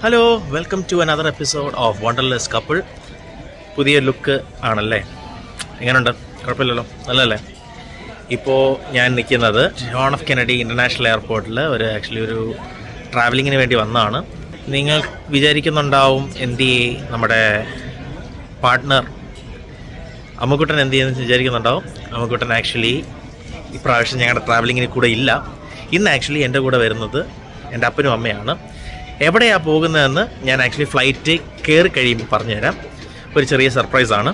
Hello, welcome to another episode of wanderlust couple. പുതിയ look ആണല്ലേ? എങ്ങനെയുണ്ട്? കുഴപ്പമില്ലല്ലോ, നല്ലതല്ലേ? ഇപ്പോൾ ഞാൻ നിൽക്കുന്നത് ജോൺ എഫ് കെനഡി ഇൻ്റർനാഷണൽ എയർപോർട്ടിൽ ഒരു ട്രാവലിങ്ങിന് വേണ്ടി വന്നതാണ്. നിങ്ങൾ വിചാരിക്കുന്നുണ്ടാവും നമ്മുടെ പാർട്ട്ണർ അമ്മുക്കുട്ടൻ എന്ത് ചെയ്യുന്നു വിചാരിക്കുന്നുണ്ടാവും. അമ്മുക്കുട്ടൻ ഇപ്രാവശ്യം ഞങ്ങളുടെ ട്രാവലിങ്ങിന് കൂടെ ഇല്ല. ഇന്ന് എൻ്റെ കൂടെ വരുന്നത് എൻ്റെ അപ്പനും അമ്മയാണ്. എവിടെയാണ് പോകുന്നതെന്ന് ഞാൻ ഫ്ലൈറ്റ് കയറി കഴിയുമ്പോൾ പറഞ്ഞുതരാം. ഒരു ചെറിയ സർപ്രൈസാണ്.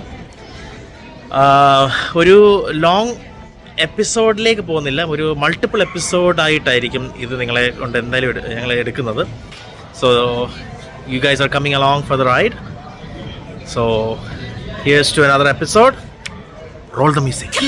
ഒരു ലോങ് എപ്പിസോഡിലേക്ക് പോകുന്നില്ല, ഒരു മൾട്ടിപ്പിൾ എപ്പിസോഡായിട്ടായിരിക്കും ഇത് നിങ്ങളെ കൊണ്ട് എന്തായാലും ഞങ്ങൾ എടുക്കുന്നത്. So you guys are coming along for the ride. So here's to another episode. Roll the music.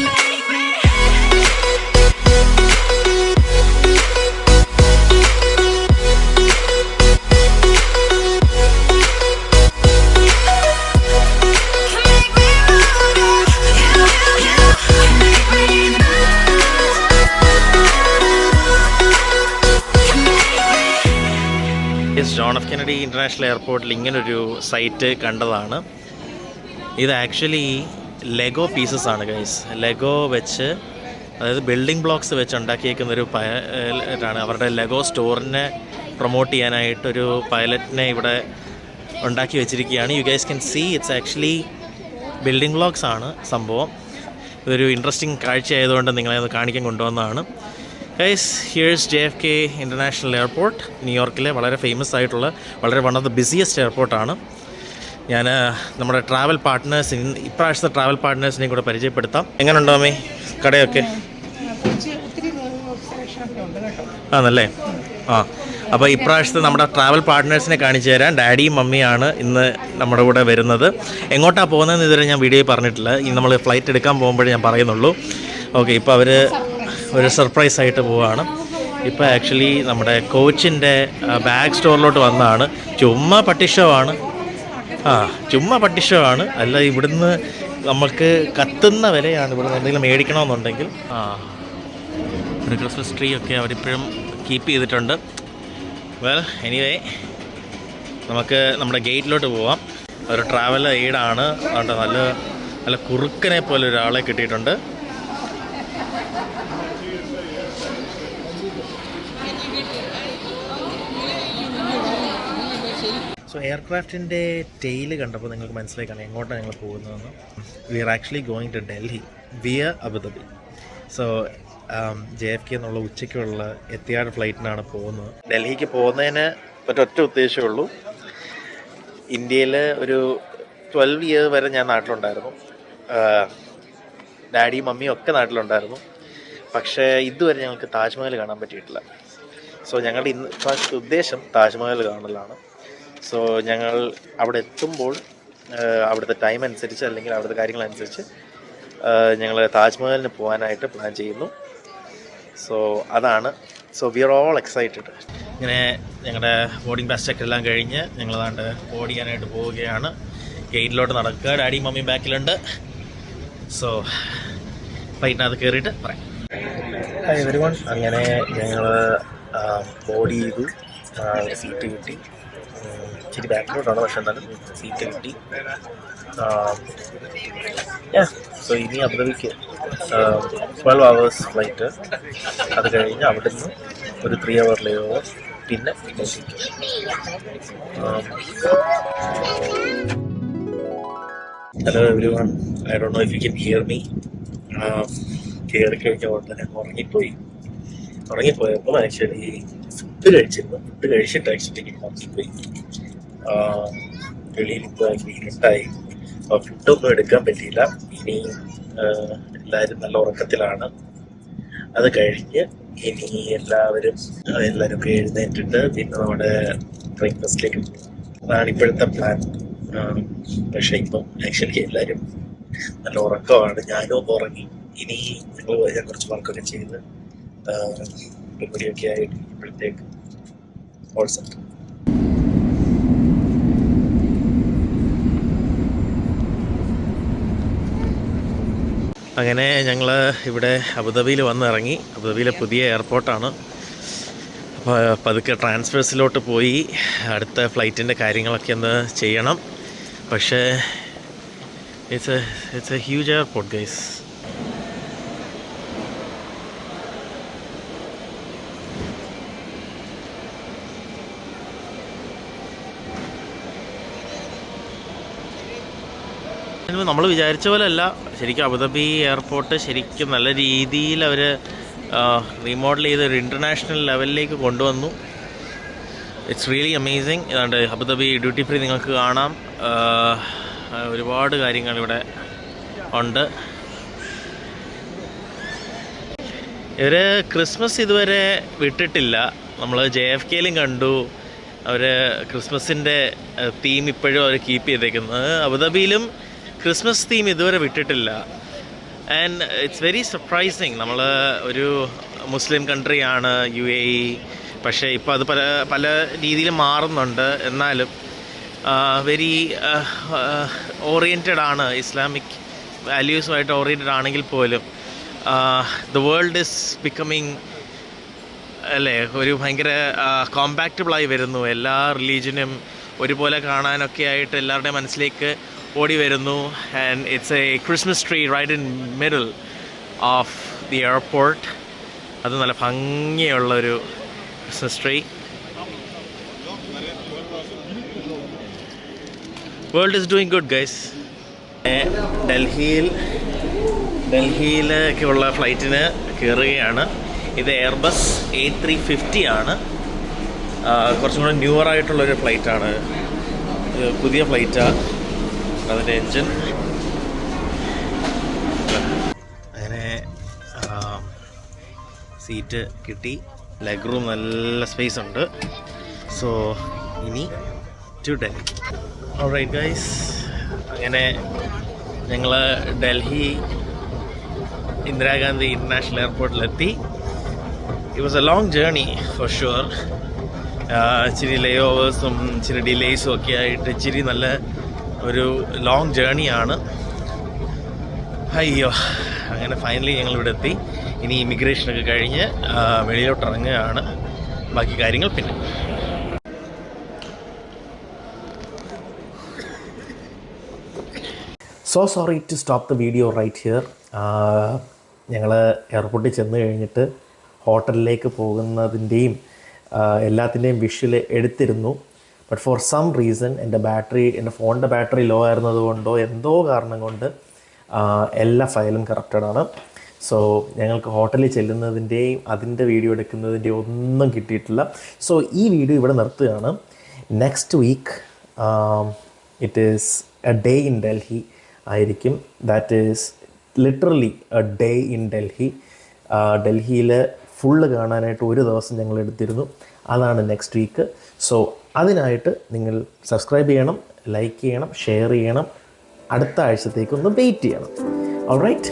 John F Kennedy international എയർപോർട്ടിൽ ഇങ്ങനൊരു സൈറ്റ് കണ്ടതാണ്. ഇത് ലെഗോ പീസസ് ആണ് ഗൈസ്. ലെഗോ വെച്ച്, അതായത് ബിൽഡിംഗ് ബ്ലോക്സ് വെച്ച് ഉണ്ടാക്കിയേക്കുന്നൊരു പൈലറ്റാണ്. അവരുടെ ലെഗോ സ്റ്റോറിനെ പ്രൊമോട്ട് ചെയ്യാനായിട്ടൊരു പൈലറ്റിനെ ഇവിടെ ഉണ്ടാക്കി വെച്ചിരിക്കുകയാണ്. You guys can see it's building blocks ആണ് സംഭവം. ഇതൊരു ഇൻട്രസ്റ്റിംഗ് കാഴ്ചയായതുകൊണ്ട് നിങ്ങളെ അത് കാണിക്കാൻ കൊണ്ടുവന്നതാണ്. Guys, here's JFK international airport. ന്യൂയോർക്കിലെ വളരെ ഫേമസ് ആയിട്ടുള്ള, വളരെ വൺ ഓഫ് ദ ബിസിയസ്റ്റ് എയർപോർട്ടാണ്. ഞാൻ നമ്മുടെ ഇപ്രാവശ്യത്തെ ട്രാവൽ പാർട്ട്നേഴ്സിനെയും കൂടെ പരിചയപ്പെടുത്താം. എങ്ങനെയുണ്ടോ അമ്മേ കടയൊക്കെ? ആണല്ലേ? അപ്പോൾ ഇപ്രാവശ്യത്തെ നമ്മുടെ ട്രാവൽ പാർട്ട്നേഴ്സിനെ കാണിച്ചു തരാം. ഡാഡിയും മമ്മിയാണ് ഇന്ന് നമ്മുടെ കൂടെ വരുന്നത്. എങ്ങോട്ടാണ് പോകുന്നതെന്ന് ഇതുവരെ ഞാൻ വീഡിയോയിൽ പറഞ്ഞിട്ടില്ല. ഇനി നമ്മൾ ഫ്ലൈറ്റ് എടുക്കാൻ പോകുമ്പോഴേ ഞാൻ പറയുന്നുള്ളൂ. ഓക്കെ, ഇപ്പോൾ അവർ ഒരു സർപ്രൈസായിട്ട് പോവുകയാണ്. ഇപ്പോൾ നമ്മുടെ കോച്ചിൻ്റെ ബാഗ് സ്റ്റോറിലോട്ട് വന്നതാണ്. ചുമ്മാ പട്ടിഷോ ആണ്. അല്ല, ഇവിടുന്ന് നമുക്ക് കത്തുന്ന വിലയാണ്. ഇവിടുന്ന് എന്തെങ്കിലും മേടിക്കണമെന്നുണ്ടെങ്കിൽ ഒരു ക്രിസ്മസ് ട്രീ ഒക്കെ അവരിപ്പോഴും കീപ്പ് ചെയ്തിട്ടുണ്ട്. വെൽ, എനിവേ, നമുക്ക് നമ്മുടെ ഗേറ്റിലോട്ട് പോവാം. ഒരു ട്രാവൽ എയ്ഡാണ്. അതുകൊണ്ട് നല്ല കുറുക്കനെ പോലെ ഒരാളെ കിട്ടിയിട്ടുണ്ട്. സോ എയർക്രാഫ്റ്റിൻ്റെ ടെയിൽ കണ്ടപ്പോൾ നിങ്ങൾക്ക് മനസ്സിലാക്കണം എങ്ങോട്ടാണ് ഞങ്ങൾ പോകുന്നതെന്ന്. We are going to Delhi via Abu Dhabi. So JFK എന്നുള്ള ഉച്ചയ്ക്കുള്ള എത്തിയാട് ഫ്ലൈറ്റിനാണ് പോകുന്നത്. ഡൽഹിക്ക് പോകുന്നതിന് ഒറ്റ ഉദ്ദേശമേ ഉള്ളൂ. ഇന്ത്യയിൽ ഒരു 12 ഇയർ വരെ ഞാൻ നാട്ടിലുണ്ടായിരുന്നു. ഡാഡിയും മമ്മിയും ഒക്കെ നാട്ടിലുണ്ടായിരുന്നു. പക്ഷേ ഇതുവരെ ഞങ്ങൾക്ക് താജ്മഹൽ കാണാൻ പറ്റിയിട്ടില്ല. സോ ഞങ്ങളുടെ ഇപ്രാവശ്യത്തെ ഉദ്ദേശം താജ്മഹൽ കാണലാണ്. സോ ഞങ്ങൾ അവിടെ എത്തുമ്പോൾ അവിടുത്തെ ടൈം അനുസരിച്ച്, അല്ലെങ്കിൽ അവിടുത്തെ കാര്യങ്ങളനുസരിച്ച് ഞങ്ങൾ താജ്മഹലിന് പോകാനായിട്ട് പ്ലാൻ ചെയ്യുന്നു. സോ അതാണ്. So we are all excited. ഇങ്ങനെ ഞങ്ങളുടെ ബോർഡിംഗ് പാസ് ചെക്ക് എല്ലാം കഴിഞ്ഞ് ഞങ്ങളതാണ്ട് ബോർഡ് ചെയ്യാനായിട്ട് പോവുകയാണ്. ഗേറ്റിലോട്ട് നടക്കുക. ഡാഡിയും മമ്മിയും ബാക്കിലുണ്ട്. സോ ഫ്ലൈറ്റിനകത്ത് കയറിയിട്ട് പറയാം. Hi everyone. അങ്ങനെ ഞങ്ങൾ ബോർഡ് ചെയ്തു. സീറ്റ് കിട്ടി. ഇച്ചിരി ബാക്കിലോട്ടാണ്, പക്ഷെ എന്നാലും സീറ്റ് കിട്ടി. സോ ഇനി അബുദാബിക്ക് 12 hours ഫ്ലൈറ്റ്. അത് കഴിഞ്ഞ് അവിടെ നിന്ന് ഒരു 3 hour ലേ ഓവർ, പിന്നെ hello everyone. I don't know if you can hear me. കയറി കഴിഞ്ഞ ഉടനെ ഉറങ്ങിപ്പോയപ്പോൾ ഫുഡ് കഴിച്ചിട്ട് ഉറങ്ങിപ്പോയി. വെളിയിലിപ്പോൾ ഇരുട്ടായി. ഫുഡൊന്നും എടുക്കാൻ പറ്റിയില്ല. ഇനി എല്ലാവരും നല്ല ഉറക്കത്തിലാണ്. അത് കഴിഞ്ഞ് ഇനി എല്ലാവരും ഒക്കെ എഴുന്നേറ്റിട്ട് പിന്നെ നമ്മുടെ ബ്രേക്ക്ഫാസ്റ്റിലേക്ക് പോകും. അതാണ് ഇപ്പോഴത്തെ പ്ലാൻ. പക്ഷേ ഇപ്പം എല്ലാവരും നല്ല ഉറക്കമാണ്. ഞാനും ഒന്ന് ഉറങ്ങി. ഇനി ഞാൻ കുറച്ച് വർക്കൊക്കെ ചെയ്ത് പരിപാടിയൊക്കെ ആയിട്ട് ഇപ്പോഴത്തേക്ക് ഓൾ സെറ്റ്. അങ്ങനെ ഞങ്ങൾ ഇവിടെ അബുദാബിയിൽ വന്നിറങ്ങി. അബുദാബിയിലെ പുതിയ എയർപോർട്ടാണ്. പതുക്കെ ട്രാൻസ്ഫേഴ്സിലോട്ട് പോയി അടുത്ത ഫ്ലൈറ്റിൻ്റെ കാര്യങ്ങളൊക്കെ ഒന്ന് ചെയ്യണം. പക്ഷേ it's A huge airport guys. നമ്മൾ വിചാരിച്ച പോലെ അല്ല ശരിക്കും. അബുദാബി എയർപോർട്ട് ശരിക്കും നല്ല രീതിയിൽ അവർ റീമോഡൽ ചെയ്ത് ഒരു ഇൻ്റർനാഷണൽ ലെവലിലേക്ക് കൊണ്ടുവന്നു. It's really amazing. ഏതാണ്ട് അബുദാബി ഡ്യൂട്ടി ഫ്രീ നിങ്ങൾക്ക് കാണാം. ഒരുപാട് കാര്യങ്ങൾ ഇവിടെ ഉണ്ട്. ഇവർ ക്രിസ്മസ് ഇതുവരെ വിട്ടിട്ടില്ല. നമ്മൾ JFKയിലും കണ്ടു അവർ ക്രിസ്മസിൻ്റെ തീം ഇപ്പോഴും അവർ കീപ്പ് ചെയ്തേക്കുന്നത്. അബുദാബിയിലും ക്രിസ്മസ് തീം ഇതുവരെ വിട്ടിട്ടില്ല. And it's very surprising. നമ്മൾ ഒരു മുസ്ലിം കൺട്രിയാണ് UAE, പക്ഷേ ഇപ്പോൾ അത് പല രീതിയിൽ മാറുന്നുണ്ട്. എന്നാലും വെരി ഓറിയൻറ്റഡ് ആണ്, ഇസ്ലാമിക് വാല്യൂസുമായിട്ട് ഓറിയൻറ്റഡ് ആണെങ്കിൽ പോലും ദ വേൾഡ് ഈസ് ബിക്കമിങ് അല്ലേ ഒരു ഭയങ്കര കോമ്പാക്റ്റബിളായി വരുന്നു. എല്ലാ റിലീജിയനും ഒരുപോലെ കാണാനൊക്കെ ആയിട്ട് എല്ലാവരുടെയും മനസ്സിലേക്ക് ഓടി വരുന്നു. And it's a Christmas tree right in middle of the airport. അത് നല്ല ഭംഗിയുള്ളൊരു Christmas tree. World is doing good guys. ഡൽഹിയിലേക്കുള്ള ഫ്ലൈറ്റിന് കയറുകയാണ്. ഇത് എയർബസ് A350 ആണ്. കുറച്ചും കൂടെ ന്യൂവറായിട്ടുള്ളൊരു ഫ്ലൈറ്റാണ്. പുതിയ ഫ്ലൈറ്റാണ്. അതിൻ്റെ എൻജിൻ അങ്ങനെ സീറ്റ് കിട്ടി. ലെഗ് റൂം നല്ല സ്പേസ് ഉണ്ട്. സോ ഇനി ടു ഡൽഹി. ഓൾറൈറ്റ് ഗൈസ്, അങ്ങനെ ഞങ്ങൾ Delhi Indira Gandhi international എയർപോർട്ടിലെത്തി. It was A long journey for sure. ഇച്ചിരി ലേ ഓവേഴ്സും ഇച്ചിരി ഡിലേസും ഒക്കെ ആയിട്ട് ഇച്ചിരി നല്ല ഒരു ലോങ് ജേർണിയാണ്. അയ്യോ, അങ്ങനെ ഫൈനലി ഞങ്ങളിവിടെ എത്തി. ഇനി ഇമിഗ്രേഷനൊക്കെ കഴിഞ്ഞ് വെളിയിലോട്ട് ഇറങ്ങുകയാണ്. ബാക്കി കാര്യങ്ങൾ പിന്നെ. So sorry to stop the video right here. ഞങ്ങൾ എയർപോർട്ടിൽ ചെന്ന് കഴിഞ്ഞിട്ട് ഹോട്ടലിലേക്ക് പോകുന്നതിൻ്റെയും എല്ലാത്തിൻ്റെയും വിഷ്വൽ എടുത്തിരുന്നു. ബട്ട് ഫോർ സം റീസൺ എൻ്റെ ഫോണിൻ്റെ ബാറ്ററി ലോ ആയിരുന്നത് കൊണ്ടോ എന്തോ കാരണം കൊണ്ട് എല്ലാ ഫയലും കറപ്റ്റഡാണ്. സോ ഞങ്ങൾക്ക് ഹോട്ടലിൽ ചെല്ലുന്നതിൻ്റെയും അതിൻ്റെ വീഡിയോ എടുക്കുന്നതിൻ്റെയും ഒന്നും കിട്ടിയിട്ടില്ല. സോ ഈ വീഡിയോ ഇവിടെ നിർത്തുകയാണ്. Next week it is a day in Delhi ആയിരിക്കും. That is literally a day in Delhi. ഡൽഹിയിൽ ഫുള്ള് കാണാനായിട്ട് ഒരു ദിവസം ഞങ്ങൾ എടുത്തിരുന്നു. അതാണ് നെക്സ്റ്റ് വീക്ക്. സോ അതിനായിട്ട് നിങ്ങൾ സബ്സ്ക്രൈബ് ചെയ്യണം, ലൈക്ക് ചെയ്യണം, ഷെയർ ചെയ്യണം. അടുത്ത ആഴ്ചത്തേക്കൊന്ന് വെയിറ്റ് ചെയ്യണം. ഓൾറൈറ്റ്.